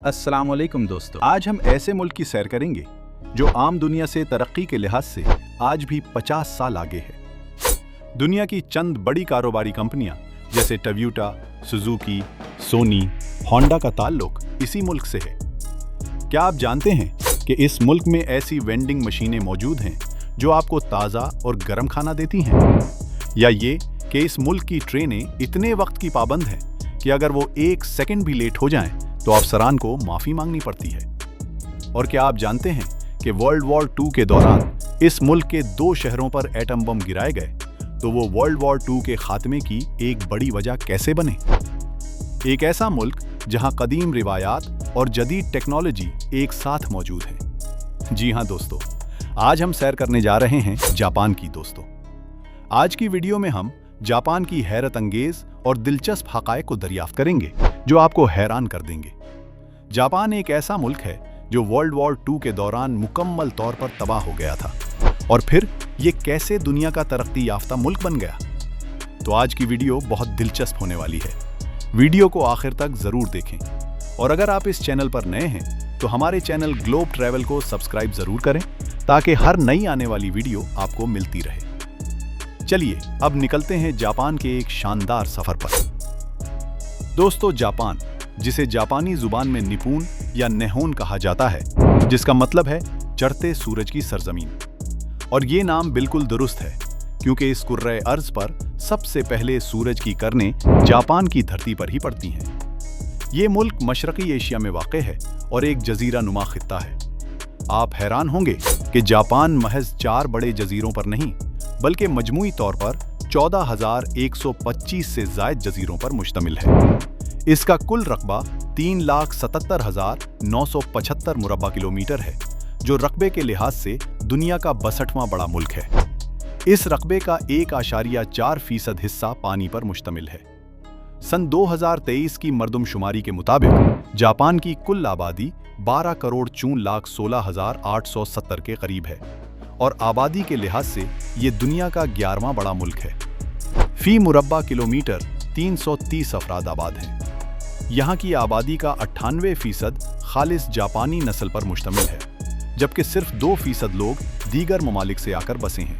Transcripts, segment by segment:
अस्सलाम वालेकुम दोस्तों, आज हम ऐसे मुल्क की सैर करेंगे जो आम दुनिया से तरक्की के लिहाज से आज भी 50 साल आगे है। दुनिया की चंद बड़ी कारोबारी कंपनियां जैसे टोयोटा, सुजुकी, सोनी, होंडा का ताल्लुक इसी मुल्क से है। क्या आप जानते हैं कि इस मुल्क में ऐसी वेंडिंग मशीनें मौजूद हैं जो आपको ताज़ा और गर्म खाना देती हैं? या ये कि इस मुल्क की ट्रेनें इतने वक्त की पाबंद हैं कि अगर वो एक सेकंड भी लेट हो जाएं तो अफसरान को माफ़ी मांगनी पड़ती है। और क्या आप जानते हैं कि वर्ल्ड वॉर 2 के दौरान इस मुल्क के 2 शहरों पर एटम बम गिराए गए तो वो वर्ल्ड वॉर 2 के खात्मे की एक बड़ी वजह कैसे बने? एक ऐसा मुल्क जहां कदीम रिवायात और जदीद टेक्नोलॉजी एक साथ मौजूद हैं। जी हां दोस्तों, आज हम सैर करने जा रहे हैं जापान की। दोस्तों, आज की वीडियो में हम जापान की हैरत अंगेज और दिलचस्प हक़ाइक़ को दरियाफ्त करेंगे जो आपको हैरान कर देंगे। जापान एक ऐसा मुल्क है जो वर्ल्ड वॉर 2 के दौरान मुकम्मल तौर पर तबाह हो गया था, और फिर ये कैसे दुनिया का तरक्की याफ्ता मुल्क बन गया। तो आज की वीडियो बहुत दिलचस्प होने वाली है। वीडियो को आखिर तक जरूर देखें, और अगर आप इस चैनल पर नए हैं तो हमारे चैनल ग्लोब ट्रैवल को सब्सक्राइब जरूर करें ताकि हर नई आने वाली वीडियो आपको मिलती रहे। चलिए अब निकलते हैं जापान के एक शानदार सफर पर। दोस्तों, जापान, जिसे जापानी जुबान में निपुण या नेहोन कहा जाता है, जिसका मतलब है चढ़ते सूरज की सरजमीन, और ये नाम बिल्कुल दुरुस्त है क्योंकि इस कुर्रे अर्ज पर सबसे पहले सूरज की किरणें जापान की धरती पर ही पड़ती हैं। ये मुल्क मशरकी एशिया में वाक़ है और एक जजीरा नुमा खित्ता है। आप हैरान होंगे कि जापान महज 4 बड़े जजीरों पर नहीं बल्कि मजमूई तौर पर 14,125 से ज़ायद जजीरों पर मुश्तमिल है। इसका कुल रकबा 3,77,975 मुरब्बा किलोमीटर है, जो रकबे के लिहाज से दुनिया का 62वां बड़ा मुल्क है। इस रकबे का 1.4% हिस्सा पानी पर मुश्तमिल है। सन 2023 की मरदमशुमारी के मुताबिक जापान की कुल आबादी 12,54,16,870 के करीब है, और आबादी के लिहाज से ये दुनिया का 11वां बड़ा मुल्क है। फी मुरब्बा किलोमीटर 330 अफराद आबाद हैं। यहाँ की आबादी का 98% खालिस जापानी नस्ल पर मुश्तमिल है, जबकि सिर्फ 2% लोग दीगर ममालिक से आकर बसे हैं।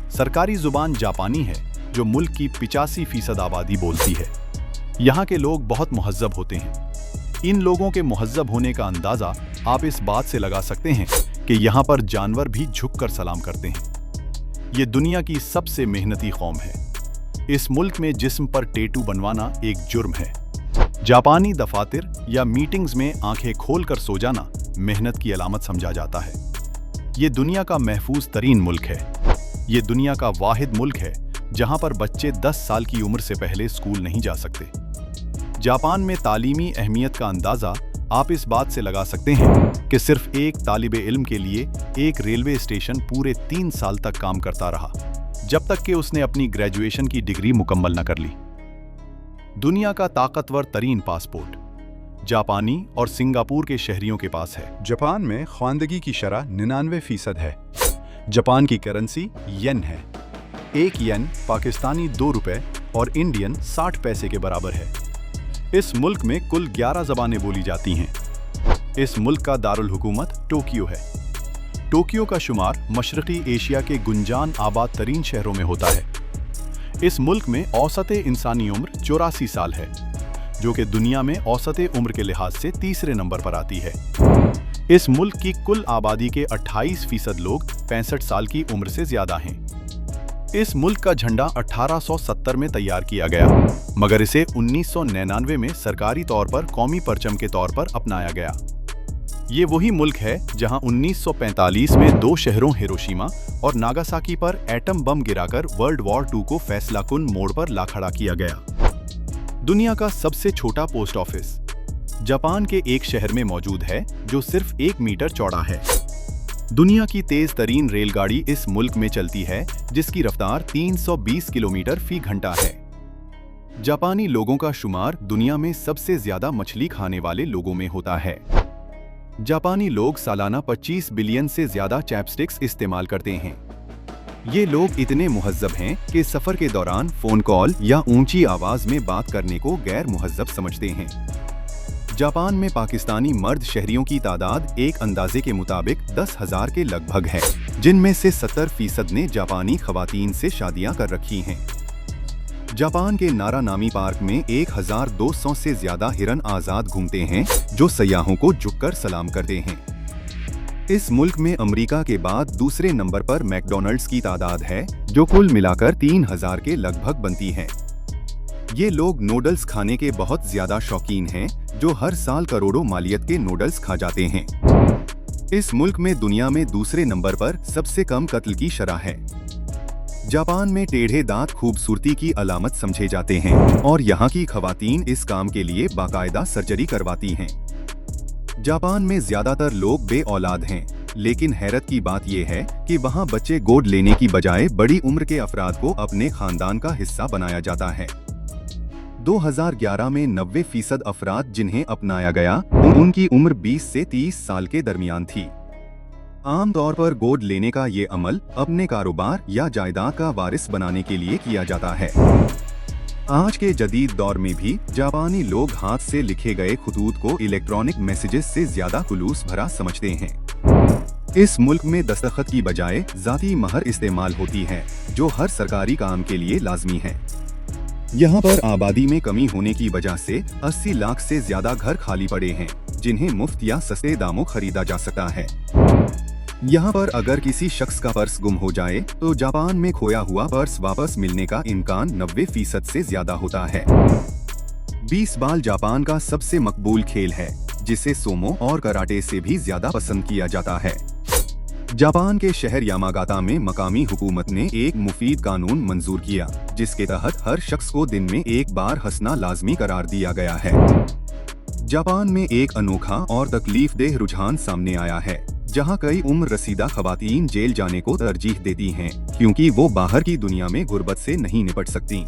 सरकारी जुबान जापानी है, जो मुल्क की 85% आबादी बोलती है। यहाँ के लोग बहुत मुहज़्ज़ब होते हैं। इन लोगों के मुहज़्ज़ब होने का अंदाज़ा आप इस बात से लगा सकते हैं कि यहाँ पर जानवर भी झुककर सलाम करते हैं। ये दुनिया की सबसे मेहनती कौम है। इस मुल्क में जिस्म पर टैटू बनवाना एक जुर्म है। जापानी दफातर या मीटिंग्स में आंखें खोलकर सो जाना मेहनत की अलामत समझा जाता है। ये दुनिया का महफूज तरीन मुल्क है। ये दुनिया का वाहिद मुल्क है जहां पर बच्चे 10 साल की उम्र से पहले स्कूल नहीं जा सकते। जापान में तालीमी अहमियत का अंदाज़ा आप इस बात से लगा सकते हैं कि सिर्फ एक तालिबे इल्म के लिए एक रेलवे स्टेशन पूरे 3 साल तक काम करता रहा, जब तक कि उसने अपनी ग्रेजुएशन की डिग्री मुकम्मल न कर ली। दुनिया का ताकतवर तरीन पासपोर्ट जापानी और सिंगापुर के शहरियों के पास है। जापान में ख्वानदगी की शरह 99% है। जापान की करेंसी येन है। एक येन पाकिस्तानी 2 रुपए और इंडियन 60 पैसे के बराबर है। इस मुल्क में कुल 11 ज़बानें बोली जाती हैं। इस मुल्क का दारुल हुकूमत टोक्यो है। टोक्यो का शुमार मशरकी एशिया के गुंजान आबाद तरीन शहरों में होता है। इस मुल्क में औसते इंसानी उम्र 84 साल है, जो कि दुनिया में औसते उम्र के लिहाज से तीसरे नंबर पर आती है। इस मुल्क की कुल आबादी के 28% लोग 65 साल की उम्र से ज्यादा हैं। इस मुल्क का झंडा 1870 में तैयार किया गया, मगर इसे 1999 में सरकारी तौर पर कौमी परचम के तौर पर अपनाया गया। ये वही मुल्क है जहां 1945 में 2 शहरों हिरोशिमा और नागासाकी पर एटम बम गिराकर वर्ल्ड वॉर 2 को फैसलाकुन मोड़ पर ला खड़ा किया गया। दुनिया का सबसे छोटा पोस्ट ऑफिस जापान के एक शहर में मौजूद है, जो सिर्फ 1 मीटर चौड़ा है। दुनिया की तेज तरीन रेलगाड़ी इस मुल्क में चलती है, जिसकी रफ्तार 320 किलोमीटर फी घंटा है। जापानी लोगों का शुमार दुनिया में सबसे ज्यादा मछली खाने वाले लोगों में होता है। जापानी लोग सालाना 25 बिलियन से ज्यादा चैपस्टिक्स इस्तेमाल करते हैं। ये लोग इतने मुहज़्ज़ब हैं कि सफर के दौरान फोन कॉल या ऊंची आवाज में बात करने को गैर मुहज़्ज़ब समझते हैं। जापान में पाकिस्तानी मर्द शहरियों की तादाद एक अंदाजे के मुताबिक 10,000 के लगभग है, जिनमें से 70% ने जापानी खवातीन से शादियां कर रखी हैं। जापान के नारा नामी पार्क में 1,200 से ज्यादा हिरन आजाद घूमते हैं, जो सयाहों को झुककर सलाम करते हैं। इस मुल्क में अमेरिका के बाद दूसरे नंबर पर मैकडॉनल्ड्स की तादाद है, जो कुल मिलाकर 3,000 के लगभग बनती है। ये लोग नूडल्स खाने के बहुत ज्यादा शौकीन हैं, जो हर साल करोड़ों मालियत के नूडल्स खा जाते हैं। इस मुल्क में दुनिया में दूसरे नंबर पर सबसे कम कत्ल की शरह है। जापान में टेढ़े दांत खूबसूरती की अलामत समझे जाते हैं और यहाँ की खवातीन इस काम के लिए बाकायदा सर्जरी करवाती हैं। जापान में ज्यादातर लोग बे औलाद हैं, लेकिन हैरत की बात यह है कि वहाँ बच्चे गोद लेने की बजाय बड़ी उम्र के अफराद को अपने खानदान का हिस्सा बनाया जाता है। 2011 में 90% अफराद जिन्हें अपनाया गया, उनकी उम्र 20 से 30 साल के दरमियान थी। आमतौर पर गोद लेने का ये अमल अपने कारोबार या जायदाद का वारिस बनाने के लिए किया जाता है। आज के जदीद दौर में भी जापानी लोग हाथ से लिखे गए खतूत को इलेक्ट्रॉनिक मैसेजेस से ज्यादा खुलूस भरा समझते हैं। इस मुल्क में दस्तखत की बजाय जाती महर इस्तेमाल होती है, जो हर सरकारी काम के लिए लाजमी है। यहाँ पर आबादी में कमी होने की वजह से 80 लाख से ज्यादा घर खाली पड़े हैं, जिन्हें मुफ्त या सस्ते दामों खरीदा जा सकता है। यहाँ पर अगर किसी शख्स का पर्स गुम हो जाए तो जापान में खोया हुआ पर्स वापस मिलने का इम्कान 90% से ज्यादा होता है। 20 बाल जापान का सबसे मकबूल खेल है, जिसे सोमो और कराटे से भी ज्यादा पसंद किया जाता है। जापान के शहर यामागाता में मकामी हुकूमत ने एक मुफीद कानून मंजूर किया, जिसके तहत हर शख्स को दिन में एक बार हंसना लाजमी करार दिया गया है। जापान में एक अनोखा और तकलीफदेह रुझान सामने आया है, जहां कई उम्र रसीदा खवातीन जेल जाने को तरजीह देती हैं, क्योंकि वो बाहर की दुनिया में गुर्बत से नहीं निपट सकती।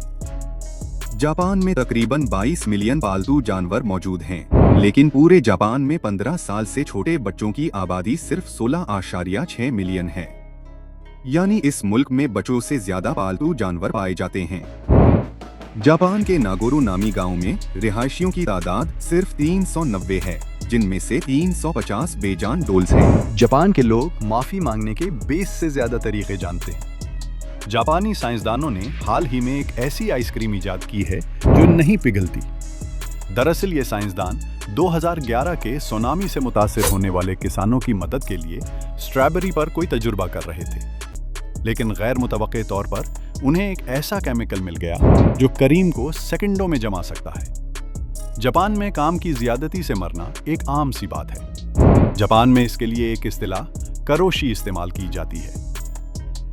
जापान में तकरीबन 22 मिलियन पालतू जानवर मौजूद हैं, लेकिन पूरे जापान में 15 साल से छोटे बच्चों की आबादी सिर्फ 16.6 मिलियन है। यानी इस मुल्क में बच्चों से ज्यादा पालतू जानवर पाए जाते हैं। जापान के नागोरो नामी गांव में रिहायशियों की तादाद सिर्फ 390 है, जिनमें से 350 बेजान डोल्स हैं। जापान के लोग माफी मांगने के 20 से ज्यादा तरीके जानते हैं। जापानी साइंसदानों ने हाल ही में एक ऐसी आइसक्रीम इजाद की है जो नहीं पिघलती। दरअसल ये साइंसदान 2011 के सुनामी से मुतासिर होने वाले किसानों की मदद के लिए स्ट्रॉबेरी पर कोई तजुर्बा कर रहे थे, लेकिन गैर मुतवक्के तौर पर उन्हें एक ऐसा केमिकल मिल गया जो करीम को सेकंडों में जमा सकता है। जापान में काम की ज्यादती से मरना एक आम सी बात है। जापान में इसके लिए एक इस्तिलाह करोशी इस्तेमाल की जाती है।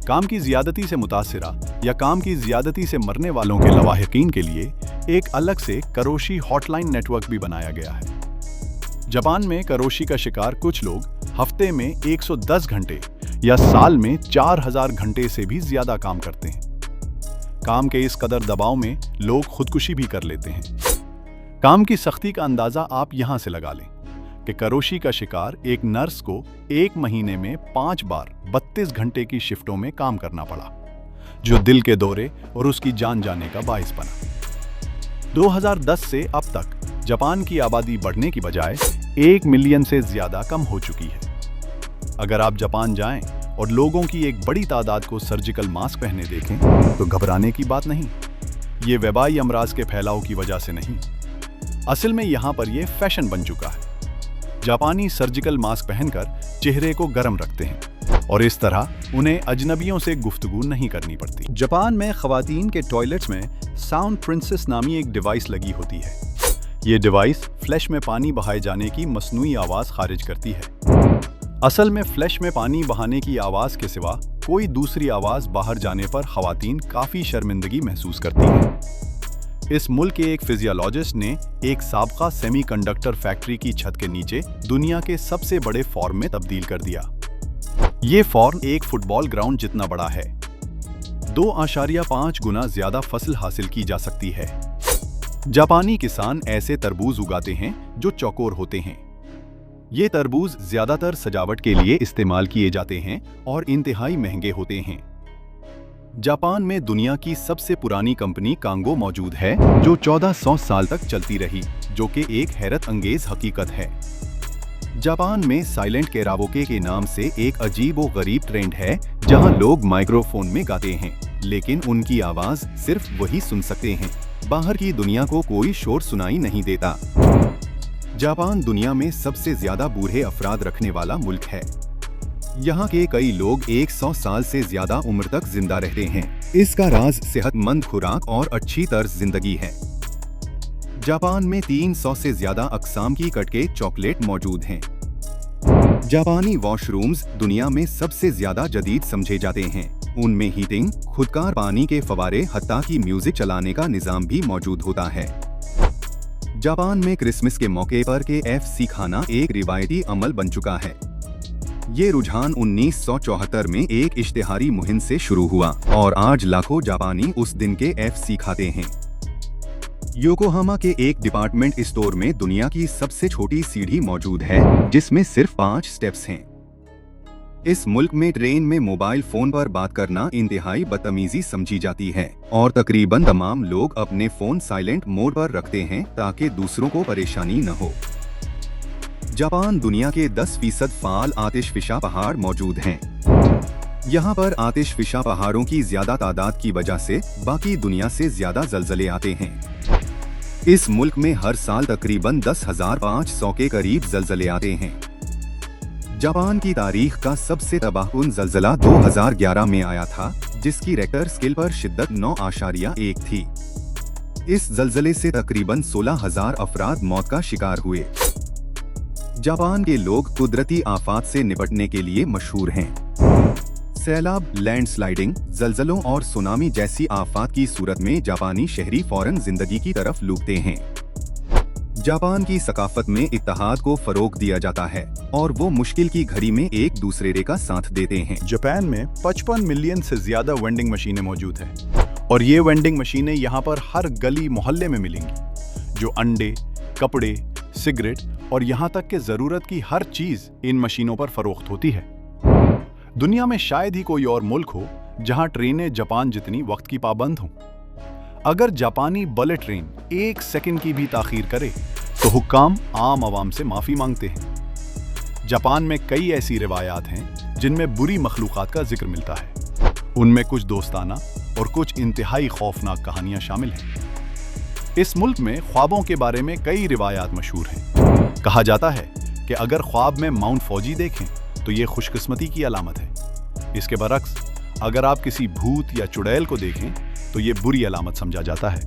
काम की ज्यादती से मुतासिरा या काम की ज्यादती से मरने वालों के लवाहिकीन के लिए एक अलग से करोशी हॉटलाइन नेटवर्क भी बनाया गया है। जापान में करोशी का शिकार कुछ लोग हफ्ते में 110 घंटे या साल में 4000 घंटे से भी ज्यादा काम करते हैं। काम के इस कदर दबाव में लोग खुदकुशी भी कर लेते हैं। काम की सख्ती का अंदाजा आप यहां से लगा लें कि करोशी का शिकार एक नर्स को 1 महीने में 5 बार 32 घंटे की शिफ्टों में काम करना पड़ा, जो दिल के दौरे और उसकी जान जाने का बाइस बना। 2010 से अब तक जापान की आबादी बढ़ने की बजाय 1 मिलियन से ज्यादा कम हो चुकी है। अगर आप जापान जाएं और लोगों की एक बड़ी तादाद को सर्जिकल मास्क पहने देखें तो घबराने की बात नहीं। ये वबाई अमराज के फैलाव की वजह से नहीं, असल में यहाँ पर ये फैशन बन चुका है। जापानी सर्जिकल मास्क पहनकर चेहरे को गर्म रखते हैं और इस तरह उन्हें अजनबियों से गुफ्तगू नहीं करनी पड़ती। जापान में खवातीन के टॉयलेट्स में साउंड प्रिंसेस नामी एक डिवाइस लगी होती है। ये डिवाइस फ्लैश में पानी बहाए जाने की मसनूई आवाज खारिज करती है। असल में फ्लैश में पानी बहाने की आवाज के सिवा कोई दूसरी आवाज बाहर जाने पर खवातीन काफी शर्मिंदगी महसूस करती हैं। इस मुल्क के एक फिजियोलॉजिस्ट ने एक साबका सेमीकंडक्टर फैक्ट्री की छत के नीचे दुनिया के सबसे बड़े फॉर्म में तब्दील कर दिया। ये फॉर्म एक फुटबॉल ग्राउंड जितना बड़ा है। 2.5 गुना ज्यादा फसल हासिल की जा सकती है। जापानी किसान ऐसे तरबूज उगाते हैं जो चौकोर होते हैं। ये तरबूज ज्यादातर सजावट के लिए इस्तेमाल किए जाते हैं और इंतहाई महंगे होते हैं। जापान में दुनिया की सबसे पुरानी कंपनी कांगो मौजूद है, जो 1400 साल तक चलती रही, जो कि एक हैरत अंगेज हकीकत है। जापान में साइलेंट कैराओके के नाम से एक अजीब व गरीब ट्रेंड है जहां लोग माइक्रोफोन में गाते हैं, लेकिन उनकी आवाज सिर्फ वही सुन सकते हैं। बाहर की दुनिया को कोई शोर सुनाई नहीं देता। जापान दुनिया में सबसे ज्यादा बूढ़े अफराद रखने वाला मुल्क है। यहाँ के कई लोग 100 साल से ज्यादा उम्र तक जिंदा रहते हैं। इसका राज सेहतमंद खुराक और अच्छी तर्ज जिंदगी है। जापान में 300 से ज्यादा अक़साम की कटके चॉकलेट मौजूद हैं। जापानी वॉशरूम्स दुनिया में सबसे ज्यादा जदीद समझे जाते हैं। उनमें हीटिंग, खुदकार पानी के फवारे, हत्ता की म्यूजिक चलाने का निजाम भी मौजूद होता है। जापान में क्रिसमस के मौके पर KFC खाना एक रिवायती अमल बन चुका है। ये रुझान 1974 में एक इश्तिहारी मुहिम से शुरू हुआ और आज लाखों जापानी उस दिन KFC खाते हैं। योकोहामा के एक डिपार्टमेंट स्टोर में दुनिया की सबसे छोटी सीढ़ी मौजूद है, जिसमें सिर्फ 5 स्टेप्स हैं। इस मुल्क में ट्रेन में मोबाइल फोन पर बात करना इंतहाई बदतमीजी समझी जाती है और तकरीबन तमाम लोग अपने फोन साइलेंट मोड पर रखते हैं ताकि दूसरों को परेशानी न हो। जापान दुनिया के 10% फाल आतिशफिशा पहाड़ मौजूद हैं। यहाँ पर आतिशफिशा पहाड़ों की ज्यादा तादाद की वजह से बाकी दुनिया से ज्यादा ज़लज़ले आते हैं। इस मुल्क में हर साल तकरीबन 10,500 के करीब ज़लज़ले आते हैं। जापान की तारीख का सबसे तबाहकुन ज़लज़ला 2011 में आया था, जिसकी रेक्टर स्केल पर शिद्दत 9.1 थी। इस ज़लज़ले से तकरीबन 16,000 अफराद मौत का शिकार हुए। जापान के लोग कुदरती आफात से निपटने के लिए मशहूर हैं। सैलाब, लैंडस्लाइडिंग, ज़लज़लों और सुनामी जैसी आफात की सूरत में जापानी शहरी फौरन जिंदगी की तरफ लूटते हैं। जापान की सकाफत में इत्तेहाद को फरोग दिया जाता है और वो मुश्किल की घड़ी में एक दूसरे का साथ देते हैं। जापान में 55 मिलियन से ज्यादा वेंडिंग मशीनें मौजूद हैं और ये वेंडिंग मशीनें यहाँ पर हर गली मोहल्ले में मिलेंगी, जो अंडे, कपड़े, सिगरेट और यहाँ तक कि जरूरत की हर चीज इन मशीनों पर फरोख्त होती है। दुनिया में शायद ही कोई और मुल्क हो जहां ट्रेनें जापान जितनी वक्त की पाबंद हों। अगर जापानी बुलेट ट्रेन 1 सेकंड की भी ताखीर करे तो हुक्काम आम आवाम से माफी मांगते हैं। जापान में कई ऐसी रिवायात हैं जिनमें बुरी मखलूक़ात का जिक्र मिलता है। उनमें कुछ दोस्ताना और कुछ इंतहाई खौफनाक कहानियां शामिल हैं। इस मुल्क में ख्वाबों के बारे में कई रिवायात मशहूर हैं। कहा जाता है कि अगर ख्वाब में माउंट फौजी देखें तो ये खुशकिस्मती की अलामत है। इसके बरक्स अगर आप किसी भूत या चुड़ैल को देखें तो ये बुरी अलामत समझा जाता है।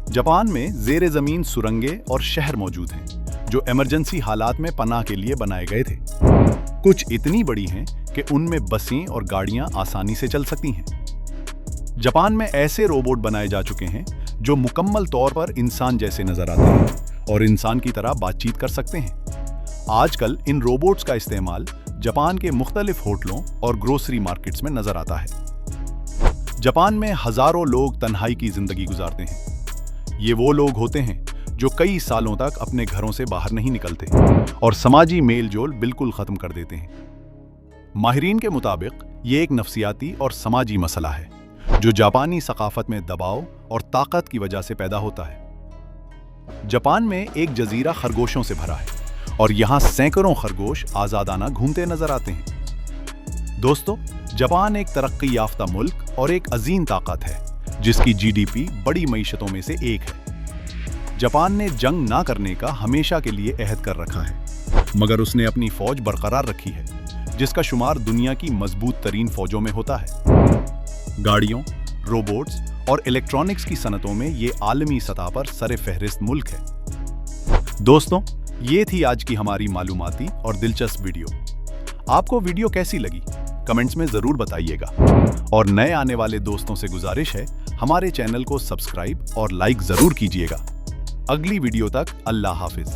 जापान में ज़ेरे ज़मीन सुरंगें और शहर मौजूद हैं जो इमरजेंसी हालात में पनाह के लिए बनाए गए थे। कुछ इतनी बड़ी हैं कि उनमें बसें और गाड़ियां आसानी से चल सकती हैं। जापान में ऐसे रोबोट बनाए जा चुके हैं जो मुकम्मल तौर पर इंसान जैसे नजर आते हैं और इंसान की तरह बातचीत कर सकते हैं। आजकल इन रोबोट्स का इस्तेमाल जापान के मुख्तलिफ होटलों और ग्रोसरी मार्केट्स में नजर आता है। जापान में हजारों लोग तन्हाई की जिंदगी गुजारते हैं। ये वो लोग होते हैं जो कई सालों तक अपने घरों से बाहर नहीं निकलते और समाजी मेल जोल बिल्कुल खत्म कर देते हैं। माहिरीन के मुताबिक ये एक नफ्सियाती और समाजी मसला है जो जापानी सकाफत में दबाव और ताकत की वजह से पैदा होता है। जापान में एक जजीरा खरगोशों से भरा है और यहाँ सैकड़ों खरगोश आजादाना घूमते नजर आते हैं। दोस्तों, जापान एक तरक्की याफ्ता मुल्क और एक अजीम ताकत है जिसकी GDP बड़ी मईशतों में से एक है। जापान ने जंग ना करने का हमेशा के लिए अहद कर रखा है, मगर उसने अपनी फौज बरकरार रखी है, जिसका शुमार दुनिया की मजबूत तरीन फौजों में होता है। गाड़ियों, रोबोट्स और इलेक्ट्रॉनिक्स की सनतों में ये आलमी सतह पर सरे फहरिस्त मुल्क है। दोस्तों, ये थी आज की हमारी मालूमाती और दिलचस्प वीडियो। आपको वीडियो कैसी लगी कमेंट्स में जरूर बताइएगा और नए आने वाले दोस्तों से गुजारिश है हमारे चैनल को सब्सक्राइब और लाइक जरूर कीजिएगा। अगली वीडियो तक अल्लाह हाफिज।